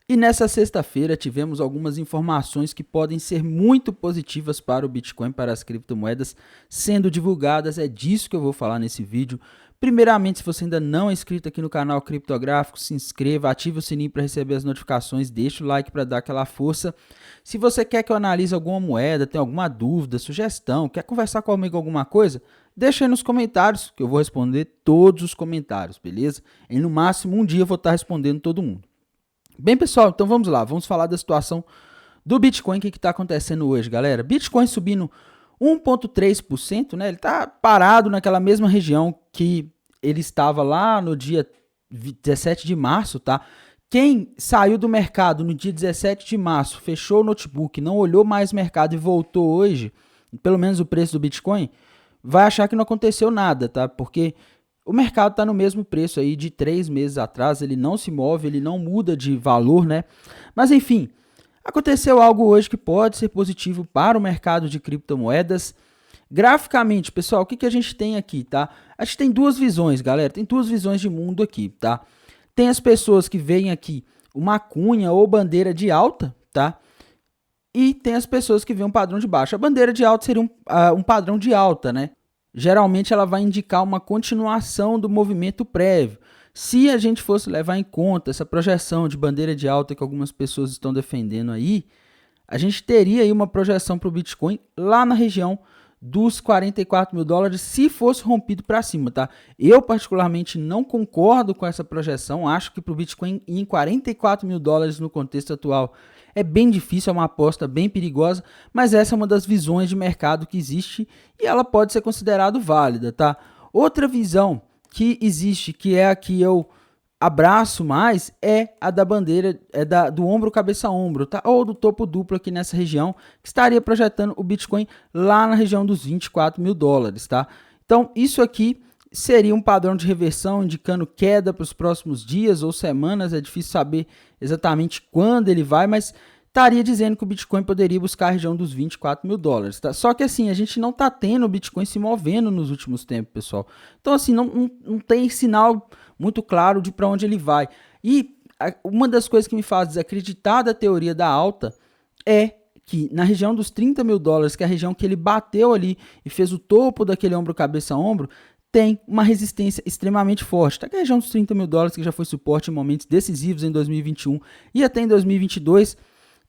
E nessa sexta-feira tivemos algumas informações que podem ser muito positivas para o Bitcoin, para as criptomoedas sendo divulgadas. É disso que eu vou falar nesse vídeo. Primeiramente, se você ainda não é inscrito aqui no canal Criptográfico, se inscreva, ative o sininho para receber as notificações, deixa o like para dar aquela força. Se você quer que eu analise alguma moeda, tem alguma dúvida, sugestão, quer conversar comigo alguma coisa, deixa aí nos comentários que eu vou responder todos os comentários, beleza? E no máximo um dia eu vou estar respondendo todo mundo. Bem, pessoal, então vamos lá, vamos falar da situação do Bitcoin, o que está acontecendo hoje, galera. Bitcoin subindo 1,3%, né? Ele está parado naquela mesma região que ele estava lá no dia 17 de março, tá? Quem saiu do mercado no dia 17 de março, fechou o notebook, não olhou mais o mercado e voltou hoje, pelo menos o preço do Bitcoin, vai achar que não aconteceu nada, tá? Porque o mercado está no mesmo preço aí de 3 meses atrás, ele não se move, ele não muda de valor, né? Mas enfim, aconteceu algo hoje que pode ser positivo para o mercado de criptomoedas. Graficamente, pessoal, o que a gente tem aqui, tá? A gente tem duas visões, galera, tem duas visões de mundo aqui, tá? Tem as pessoas que veem aqui uma cunha ou bandeira de alta, tá? E tem as pessoas que veem um padrão de baixa. A bandeira de alta seria um padrão de alta, né? Geralmente ela vai indicar uma continuação do movimento prévio. Se a gente fosse levar em conta essa projeção de bandeira de alta que algumas pessoas estão defendendo aí, a gente teria aí uma projeção para o Bitcoin lá na região dos 44 mil dólares se fosse rompido para cima, tá? Eu particularmente não concordo com essa projeção, acho que para o Bitcoin ir em 44 mil dólares no contexto atual é bem difícil, é uma aposta bem perigosa, mas essa é uma das visões de mercado que existe e ela pode ser considerada válida, tá? Outra visão que existe, que é a que eu abraço mais, é a da bandeira, do ombro cabeça a ombro, tá? Ou do topo duplo aqui nessa região, que estaria projetando o Bitcoin lá na região dos 24 mil dólares, tá? Então, isso aqui seria um padrão de reversão indicando queda para os próximos dias ou semanas, é difícil saber exatamente quando ele vai, mas estaria dizendo que o Bitcoin poderia buscar a região dos 24 mil dólares, tá? Só que assim, a gente não está tendo o Bitcoin se movendo nos últimos tempos, pessoal. Então assim, não tem sinal muito claro de para onde ele vai. E uma das coisas que me faz desacreditar da teoria da alta é que na região dos 30 mil dólares, que é a região que ele bateu ali e fez o topo daquele ombro cabeça a ombro, tem uma resistência extremamente forte. Tá? Que a região dos 30 mil dólares, que já foi suporte em momentos decisivos em 2021 e até em 2022,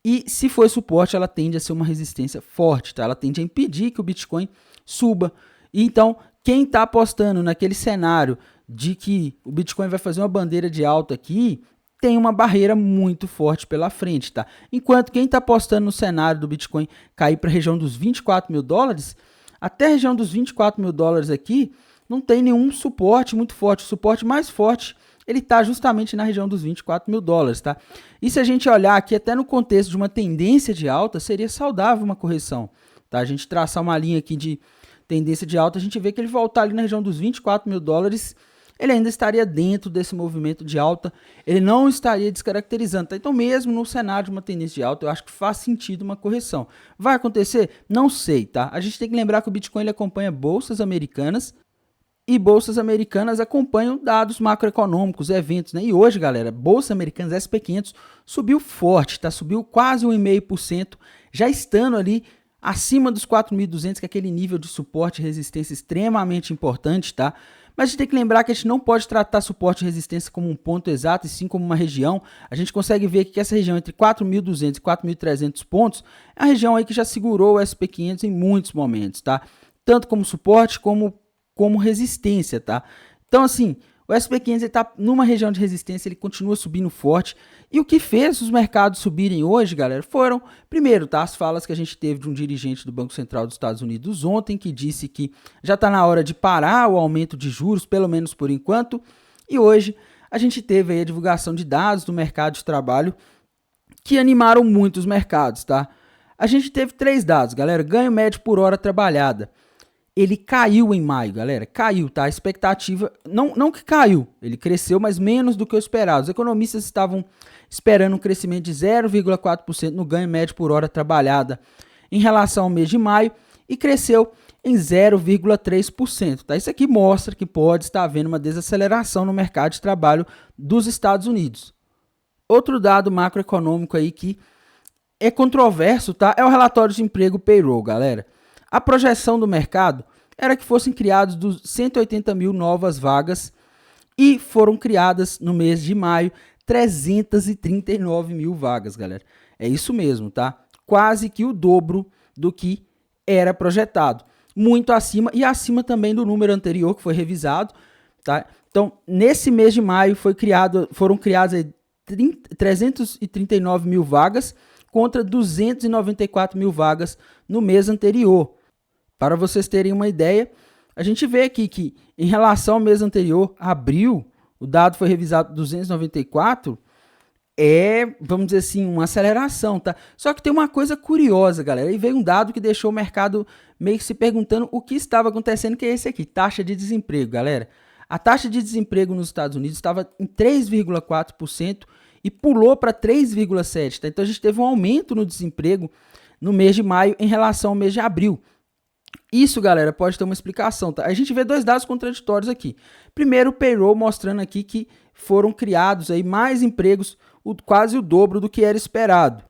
e se for suporte, ela tende a ser uma resistência forte, tá? Ela tende a impedir que o Bitcoin suba. E então, quem está apostando naquele cenário de que o Bitcoin vai fazer uma bandeira de alta aqui, tem uma barreira muito forte pela frente, tá? Enquanto quem está apostando no cenário do Bitcoin cair para a região dos 24 mil dólares, até a região dos 24 mil dólares aqui, não tem nenhum suporte muito forte. O suporte mais forte, ele está justamente na região dos 24 mil dólares, tá? E se a gente olhar aqui, até no contexto de uma tendência de alta, seria saudável uma correção, tá? A gente traçar uma linha aqui de tendência de alta, a gente vê que ele voltar ali na região dos 24 mil dólares, ele ainda estaria dentro desse movimento de alta, ele não estaria descaracterizando, tá? Então mesmo no cenário de uma tendência de alta, eu acho que faz sentido uma correção. Vai acontecer? Não sei, tá? A gente tem que lembrar que o Bitcoin ele acompanha bolsas americanas, e bolsas americanas acompanham dados macroeconômicos, eventos, né? E hoje, galera, bolsa americana SP500 subiu forte, tá? Subiu quase 1,5%, já estando ali acima dos 4.200, que é aquele nível de suporte e resistência extremamente importante, tá? Mas a gente tem que lembrar que a gente não pode tratar suporte e resistência como um ponto exato, e sim como uma região. A gente consegue ver que essa região entre 4.200 e 4.300 pontos é a região aí que já segurou o SP500 em muitos momentos, tá? Tanto como suporte como resistência, tá? Então, assim, o SP500 está numa região de resistência, ele continua subindo forte. E o que fez os mercados subirem hoje, galera, foram, primeiro, tá, as falas que a gente teve de um dirigente do Banco Central dos Estados Unidos ontem, que disse que já está na hora de parar o aumento de juros, pelo menos por enquanto. E hoje a gente teve aí a divulgação de dados do mercado de trabalho que animaram muito os mercados, tá? A gente teve 3 dados, galera. Ganho médio por hora trabalhada. Ele caiu em maio, galera, caiu, tá? A expectativa, não que caiu, ele cresceu, mas menos do que o esperado. Os economistas estavam esperando um crescimento de 0,4% no ganho médio por hora trabalhada em relação ao mês de maio e cresceu em 0,3%, tá? Isso aqui mostra que pode estar havendo uma desaceleração no mercado de trabalho dos Estados Unidos. Outro dado macroeconômico aí que é controverso, tá? É o relatório de emprego payroll, galera. A projeção do mercado era que fossem criados 180 mil novas vagas e foram criadas no mês de maio 339 mil vagas, galera. É isso mesmo, tá? Quase que o dobro do que era projetado. Muito acima e acima também do número anterior que foi revisado, tá? Então, nesse mês de maio foram criadas 339 mil vagas contra 294 mil vagas no mês anterior. Para vocês terem uma ideia, a gente vê aqui que em relação ao mês anterior, abril, o dado foi revisado 294, vamos dizer assim, uma aceleração, tá? Só que tem uma coisa curiosa, galera, e veio um dado que deixou o mercado meio que se perguntando o que estava acontecendo, que é esse aqui, taxa de desemprego, galera. A taxa de desemprego nos Estados Unidos estava em 3,4% e pulou para 3,7%, tá? Então a gente teve um aumento no desemprego no mês de maio em relação ao mês de abril. Isso, galera, pode ter uma explicação, tá? A gente vê dois dados contraditórios aqui. Primeiro, o payroll mostrando aqui que foram criados aí mais empregos, quase o dobro do que era esperado.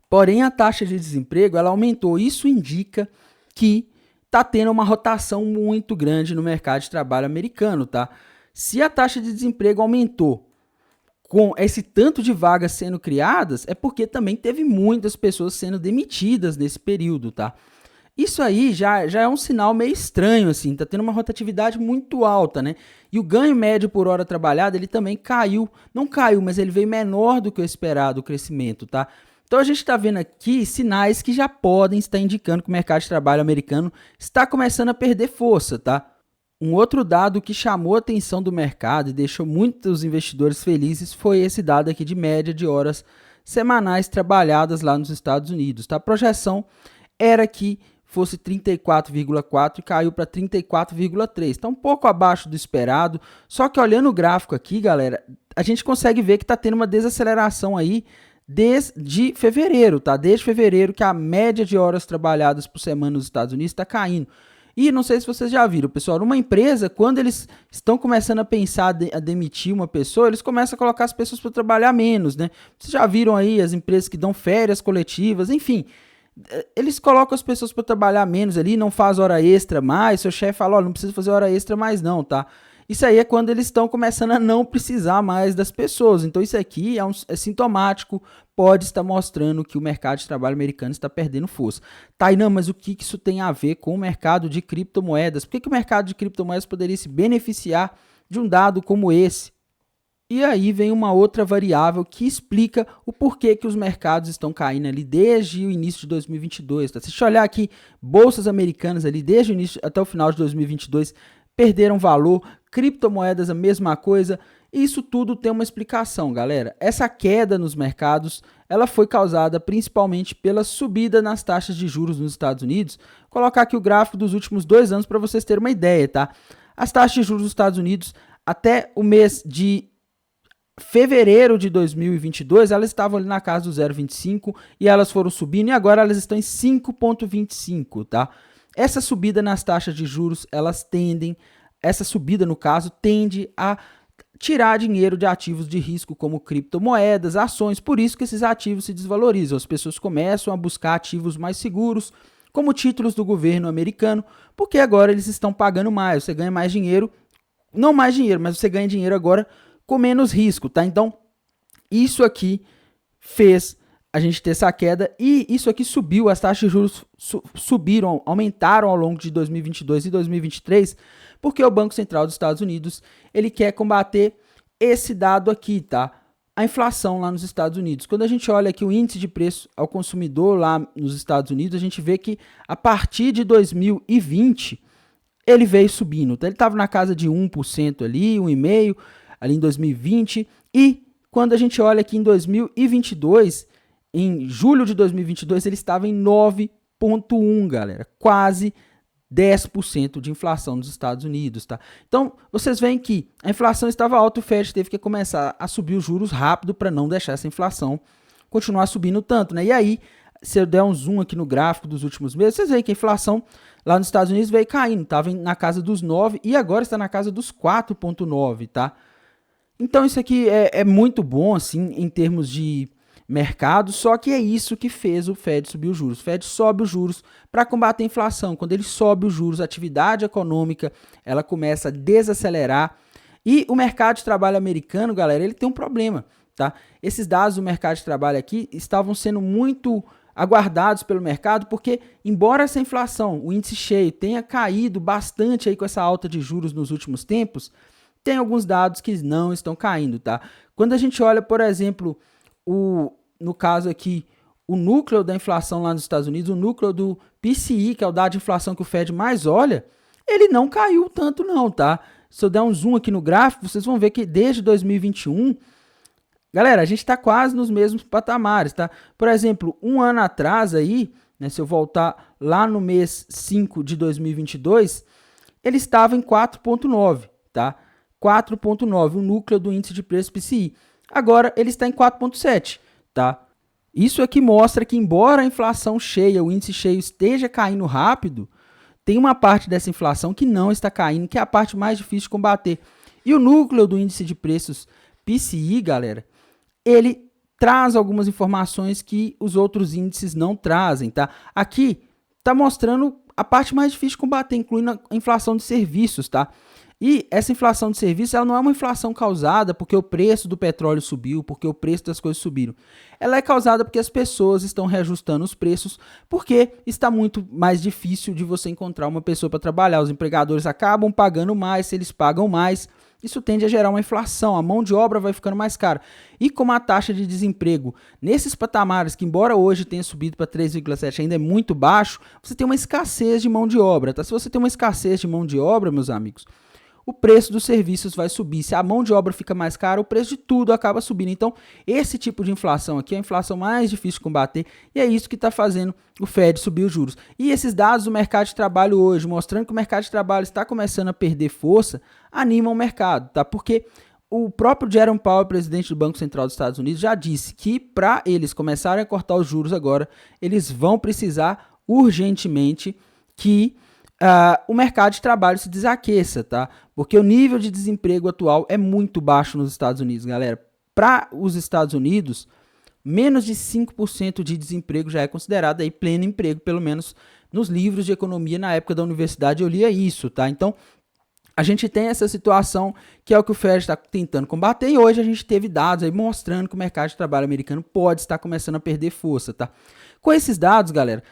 Porém, a taxa de desemprego ela aumentou. Isso indica que está tendo uma rotação muito grande no mercado de trabalho americano, tá? Se a taxa de desemprego aumentou com esse tanto de vagas sendo criadas, é porque também teve muitas pessoas sendo demitidas nesse período, tá? Isso aí já é um sinal meio estranho, assim, tá tendo uma rotatividade muito alta, né? E o ganho médio por hora trabalhada, ele também caiu, não caiu, mas ele veio menor do que o esperado, o crescimento, tá? Então a gente está vendo aqui sinais que já podem estar indicando que o mercado de trabalho americano está começando a perder força, tá? Um outro dado que chamou a atenção do mercado e deixou muitos investidores felizes foi esse dado aqui de média de horas semanais trabalhadas lá nos Estados Unidos, tá? A projeção era que fosse 34,4 e caiu para 34,3. Está um pouco abaixo do esperado. Só que olhando o gráfico aqui, galera, a gente consegue ver que está tendo uma desaceleração aí desde fevereiro, tá? Desde fevereiro que a média de horas trabalhadas por semana nos Estados Unidos está caindo. E não sei se vocês já viram, pessoal, numa empresa, quando eles estão começando a pensar a demitir uma pessoa, eles começam a colocar as pessoas para trabalhar menos, né? Vocês já viram aí as empresas que dão férias coletivas, enfim. Eles colocam as pessoas para trabalhar menos ali, não faz hora extra mais, seu chefe fala, não precisa fazer hora extra mais não, tá? Isso aí é quando eles estão começando a não precisar mais das pessoas. Então isso aqui é sintomático, pode estar mostrando que o mercado de trabalho americano está perdendo força. Tá, não, mas o que isso tem a ver com o mercado de criptomoedas? Por que o mercado de criptomoedas poderia se beneficiar de um dado como esse? E aí vem uma outra variável que explica o porquê que os mercados estão caindo ali desde o início de 2022. Tá? Se você olhar aqui, bolsas americanas ali desde o início até o final de 2022 perderam valor, criptomoedas a mesma coisa. Isso tudo tem uma explicação, galera. Essa queda nos mercados, ela foi causada principalmente pela subida nas taxas de juros nos Estados Unidos. Vou colocar aqui o gráfico dos últimos 2 anos para vocês terem uma ideia, tá? As taxas de juros dos Estados Unidos até o mês de fevereiro de 2022, elas estavam ali na casa do 0,25 e elas foram subindo e agora elas estão em 5,25, tá? Essa subida nas taxas de juros, essa subida no caso, tende a tirar dinheiro de ativos de risco como criptomoedas, ações, por isso que esses ativos se desvalorizam. As pessoas começam a buscar ativos mais seguros, como títulos do governo americano, porque agora eles estão pagando mais, você ganha mais dinheiro, não mais dinheiro, mas você ganha dinheiro agora com menos risco, tá? Então, isso aqui fez a gente ter essa queda e isso aqui subiu, as taxas de juros subiram, aumentaram ao longo de 2022 e 2023, porque o Banco Central dos Estados Unidos, ele quer combater esse dado aqui, tá? A inflação lá nos Estados Unidos. Quando a gente olha aqui o índice de preço ao consumidor lá nos Estados Unidos, a gente vê que a partir de 2020, ele veio subindo. Então, ele estava na casa de 1% ali, 1,5% ali em 2020, e quando a gente olha aqui em 2022, em julho de 2022, ele estava em 9,1%, galera, quase 10% de inflação nos Estados Unidos, tá? Então, vocês veem que a inflação estava alta, o Fed teve que começar a subir os juros rápido para não deixar essa inflação continuar subindo tanto, né? E aí, se eu der um zoom aqui no gráfico dos últimos meses, vocês veem que a inflação lá nos Estados Unidos veio caindo, estava na casa dos 9% e agora está na casa dos 4,9%, tá? Então isso aqui é muito bom, assim, em termos de mercado, só que é isso que fez o Fed subir os juros. O Fed sobe os juros para combater a inflação. Quando ele sobe os juros, a atividade econômica ela começa a desacelerar. E o mercado de trabalho americano, galera, ele tem um problema, tá? Esses dados do mercado de trabalho aqui estavam sendo muito aguardados pelo mercado, porque embora essa inflação, o índice cheio, tenha caído bastante aí com essa alta de juros nos últimos tempos, tem alguns dados que não estão caindo, tá? Quando a gente olha, por exemplo, no caso aqui, o núcleo da inflação lá nos Estados Unidos, o núcleo do PCI, que é o dado de inflação que o Fed mais olha, ele não caiu tanto não, tá? Se eu der um zoom aqui no gráfico, vocês vão ver que desde 2021, galera, a gente está quase nos mesmos patamares, tá? Por exemplo, um ano atrás aí, né, se eu voltar lá no mês 5 de 2022, ele estava em 4,9, tá? 4,9, o núcleo do índice de preço PCI. Agora ele está em 4,7, tá? Isso aqui mostra que, embora a inflação cheia, o índice cheio esteja caindo rápido, tem uma parte dessa inflação que não está caindo, que é a parte mais difícil de combater. E o núcleo do índice de preços PCI, galera, ele traz algumas informações que os outros índices não trazem, tá? Aqui está mostrando a parte mais difícil de combater, incluindo a inflação de serviços, tá? E essa inflação de serviços, ela não é uma inflação causada porque o preço do petróleo subiu, porque o preço das coisas subiram. Ela é causada porque as pessoas estão reajustando os preços, porque está muito mais difícil de você encontrar uma pessoa para trabalhar. Os empregadores acabam pagando mais, se eles pagam mais, isso tende a gerar uma inflação, a mão de obra vai ficando mais cara. E como a taxa de desemprego, nesses patamares, que embora hoje tenha subido para 3,7, ainda é muito baixo, você tem uma escassez de mão de obra, tá? Se você tem uma escassez de mão de obra, meus amigos, o preço dos serviços vai subir. Se a mão de obra fica mais cara, o preço de tudo acaba subindo. Então, esse tipo de inflação aqui é a inflação mais difícil de combater e é isso que está fazendo o Fed subir os juros. E esses dados do mercado de trabalho hoje, mostrando que o mercado de trabalho está começando a perder força, animam o mercado, tá? Porque o próprio Jerome Powell, presidente do Banco Central dos Estados Unidos, já disse que para eles começarem a cortar os juros agora, eles vão precisar urgentemente que o mercado de trabalho se desaqueça, tá? Porque o nível de desemprego atual é muito baixo nos Estados Unidos, galera. Para os Estados Unidos, menos de 5% de desemprego já é considerado aí pleno emprego, pelo menos nos livros de economia na época da universidade eu lia isso, tá? Então, a gente tem essa situação que é o que o Fed está tentando combater e hoje a gente teve dados aí mostrando que o mercado de trabalho americano pode estar começando a perder força, tá? Com esses dados, galera,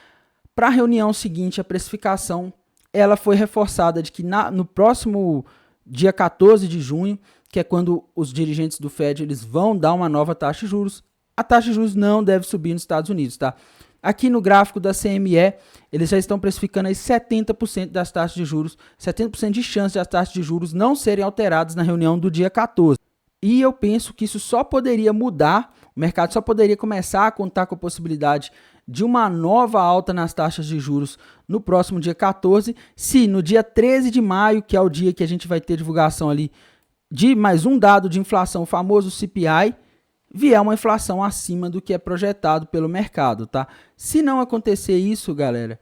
para a reunião seguinte, a precificação ela foi reforçada de que no próximo dia 14 de junho, que é quando os dirigentes do Fed eles vão dar uma nova taxa de juros, a taxa de juros não deve subir nos Estados Unidos, tá? Aqui no gráfico da CME, eles já estão precificando aí 70% das taxas de juros, 70% de chance de as taxas de juros não serem alteradas na reunião do dia 14. E eu penso que isso só poderia mudar, o mercado só poderia começar a contar com a possibilidade de uma nova alta nas taxas de juros no próximo dia 14, se no dia 13 de maio, que é o dia que a gente vai ter divulgação ali de mais um dado de inflação, o famoso CPI, vier uma inflação acima do que é projetado pelo mercado, tá? Se não acontecer isso, galera,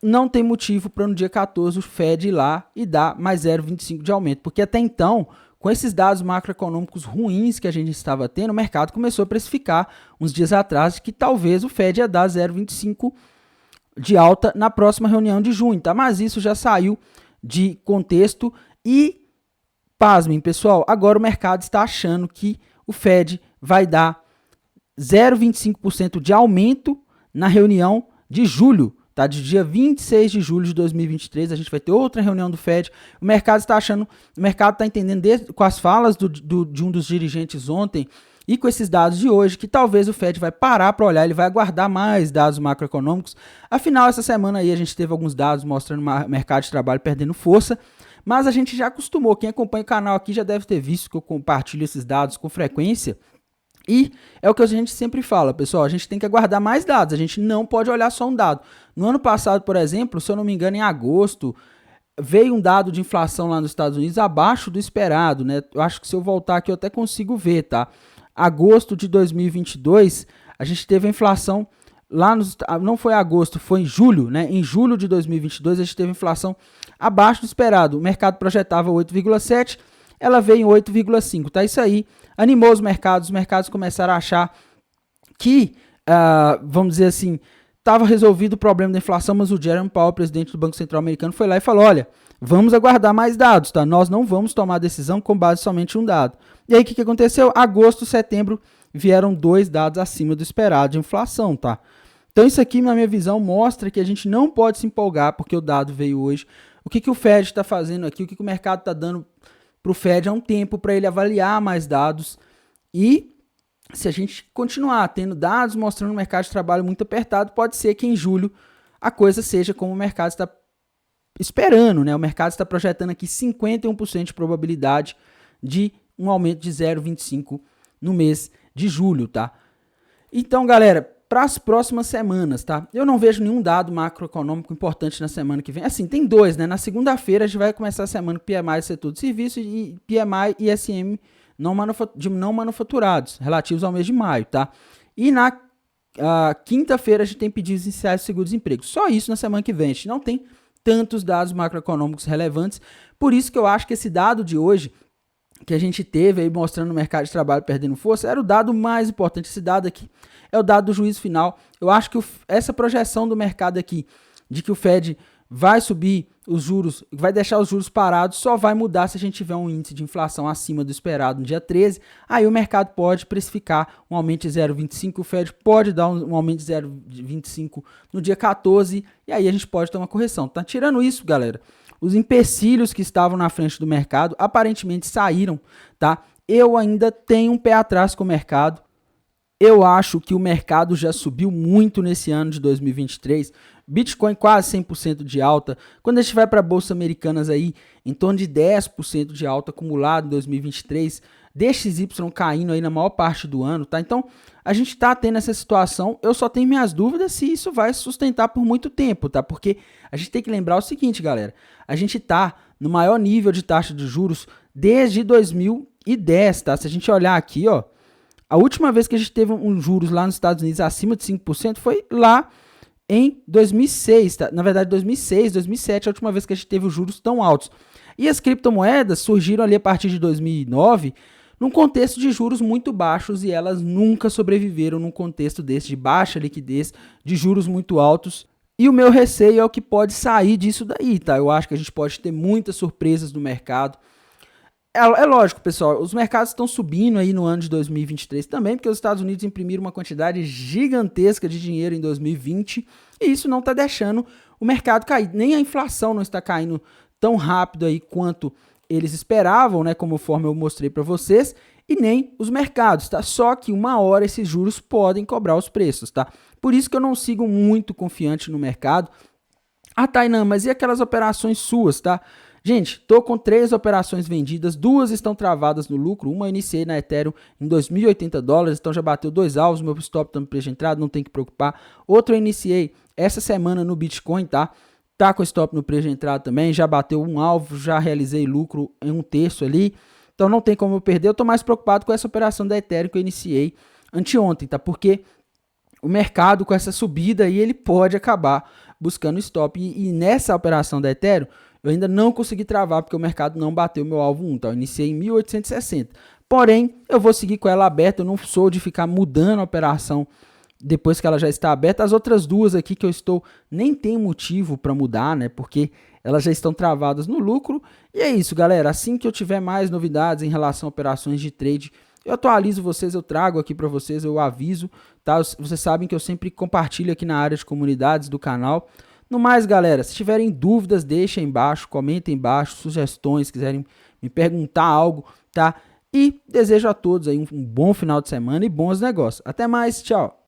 não tem motivo para no dia 14 o Fed ir lá e dar mais 0,25 de aumento, porque até então, com esses dados macroeconômicos ruins que a gente estava tendo, o mercado começou a precificar uns dias atrás que talvez o Fed ia dar 0,25 de alta na próxima reunião de junho, tá? Mas isso já saiu de contexto e, pasmem, pessoal, agora o mercado está achando que o Fed vai dar 0,25% de aumento na reunião de julho, tá? De dia 26 de julho de 2023, a gente vai ter outra reunião do Fed. O mercado está achando, o mercado está entendendo com as falas de um dos dirigentes ontem e com esses dados de hoje, que talvez o Fed vai parar para olhar, ele vai aguardar mais dados macroeconômicos. Afinal, essa semana aí a gente teve alguns dados mostrando o mercado de trabalho perdendo força, mas a gente já acostumou, quem acompanha o canal aqui já deve ter visto que eu compartilho esses dados com frequência. E é o que a gente sempre fala, pessoal, a gente tem que aguardar mais dados, a gente não pode olhar só um dado. No ano passado, por exemplo, se eu não me engano, em agosto, veio um dado de inflação lá nos Estados Unidos abaixo do esperado, né? Eu acho que se eu voltar aqui eu até consigo ver, tá? Agosto de 2022, a gente teve a inflação lá não foi agosto, foi em julho, né? Em julho de 2022 a gente teve inflação abaixo do esperado. O mercado projetava 8,7, ela veio em 8,5, tá? Isso aí animou os mercados começaram a achar que, vamos dizer assim, estava resolvido o problema da inflação, mas o Jerome Powell, presidente do Banco Central americano, foi lá e falou, olha, vamos aguardar mais dados, tá? Nós não vamos tomar decisão com base somente em um dado. E aí, o que aconteceu? Agosto, setembro, vieram 2 dados acima do esperado de inflação, tá? Então, isso aqui, na minha visão, mostra que a gente não pode se empolgar porque o dado veio hoje. O que o Fed está fazendo aqui, o que o mercado está dando para o Fed é um tempo para ele avaliar mais dados. E se a gente continuar tendo dados mostrando um mercado de trabalho muito apertado, pode ser que em julho a coisa seja como o mercado está esperando, né? O mercado está projetando aqui 51% de probabilidade de um aumento de 0,25 no mês de julho, tá? Então, galera, para as próximas semanas, tá? Eu não vejo nenhum dado macroeconômico importante na semana que vem. Assim, tem 2, né? Na segunda-feira a gente vai começar a semana com PMI do setor de serviços e PMI e ISM de não manufaturados, relativos ao mês de maio, tá? E na quinta-feira a gente tem pedidos iniciais de seguro-desemprego. Só isso na semana que vem. A gente não tem tantos dados macroeconômicos relevantes. Por isso que eu acho que esse dado de hoje, que a gente teve aí mostrando o mercado de trabalho perdendo força, era o dado mais importante. Esse dado aqui é o dado do juízo final. Eu acho que essa projeção do mercado aqui, de que o Fed vai subir os juros, vai deixar os juros parados, só vai mudar se a gente tiver um índice de inflação acima do esperado no dia 13. Aí o mercado pode precificar um aumento de 0,25, o Fed pode dar um aumento de 0,25 no dia 14, e aí a gente pode ter uma correção. Tá tirando isso, galera, os empecilhos que estavam na frente do mercado aparentemente saíram, tá? Eu ainda tenho um pé atrás com o mercado. Eu acho que o mercado já subiu muito nesse ano de 2023. Bitcoin quase 100% de alta. Quando a gente vai para a Bolsa Americanas aí, em torno de 10% de alta acumulado em 2023. DXY caindo aí na maior parte do ano, tá? Então, a gente está tendo essa situação. Eu só tenho minhas dúvidas se isso vai se sustentar por muito tempo, tá? Porque a gente tem que lembrar o seguinte, galera. A gente está no maior nível de taxa de juros desde 2010, tá? Se a gente olhar aqui, ó, a última vez que a gente teve um juros lá nos Estados Unidos acima de 5% foi lá em 2006, tá? Na verdade 2006, 2007 é a última vez que a gente teve os juros tão altos. E as criptomoedas surgiram ali a partir de 2009 num contexto de juros muito baixos e elas nunca sobreviveram num contexto desse de baixa liquidez, de juros muito altos. E o meu receio é o que pode sair disso daí, tá? Eu acho que a gente pode ter muitas surpresas no mercado. É lógico, pessoal, os mercados estão subindo aí no ano de 2023 também, porque os Estados Unidos imprimiram uma quantidade gigantesca de dinheiro em 2020 e isso não está deixando o mercado cair. Nem a inflação não está caindo tão rápido aí quanto eles esperavam, né, conforme eu mostrei para vocês, e nem os mercados, tá? Só que uma hora esses juros podem cobrar os preços, tá? Por isso que eu não sigo muito confiante no mercado. Ah, Tainan, mas e aquelas operações suas, tá? Gente, tô com 3 operações vendidas, 2 estão travadas no lucro, uma eu iniciei na Ethereum em $2.080, então já bateu 2 alvos, meu stop tá no preço de entrada, não tem que preocupar. Outra eu iniciei essa semana no Bitcoin, tá? Tá com stop no preço de entrada também, já bateu um alvo, já realizei lucro em 1/3 ali, então não tem como eu perder. Eu tô mais preocupado com essa operação da Ethereum que eu iniciei anteontem, tá? Porque o mercado com essa subida aí, ele pode acabar buscando stop. E nessa operação da Ethereum, eu ainda não consegui travar porque o mercado não bateu meu alvo 1, tá? Eu iniciei em 1860. Porém, eu vou seguir com ela aberta, eu não sou de ficar mudando a operação depois que ela já está aberta. As outras duas aqui que eu estou, nem tem motivo para mudar, né? Porque elas já estão travadas no lucro. E é isso, galera. Assim que eu tiver mais novidades em relação a operações de trade, eu atualizo vocês, eu trago aqui para vocês, eu aviso, tá? Vocês sabem que eu sempre compartilho aqui na área de comunidades do canal. No mais, galera, se tiverem dúvidas, deixem aí embaixo, comentem embaixo, sugestões, quiserem me perguntar algo, tá? E desejo a todos aí um bom final de semana e bons negócios. Até mais, tchau!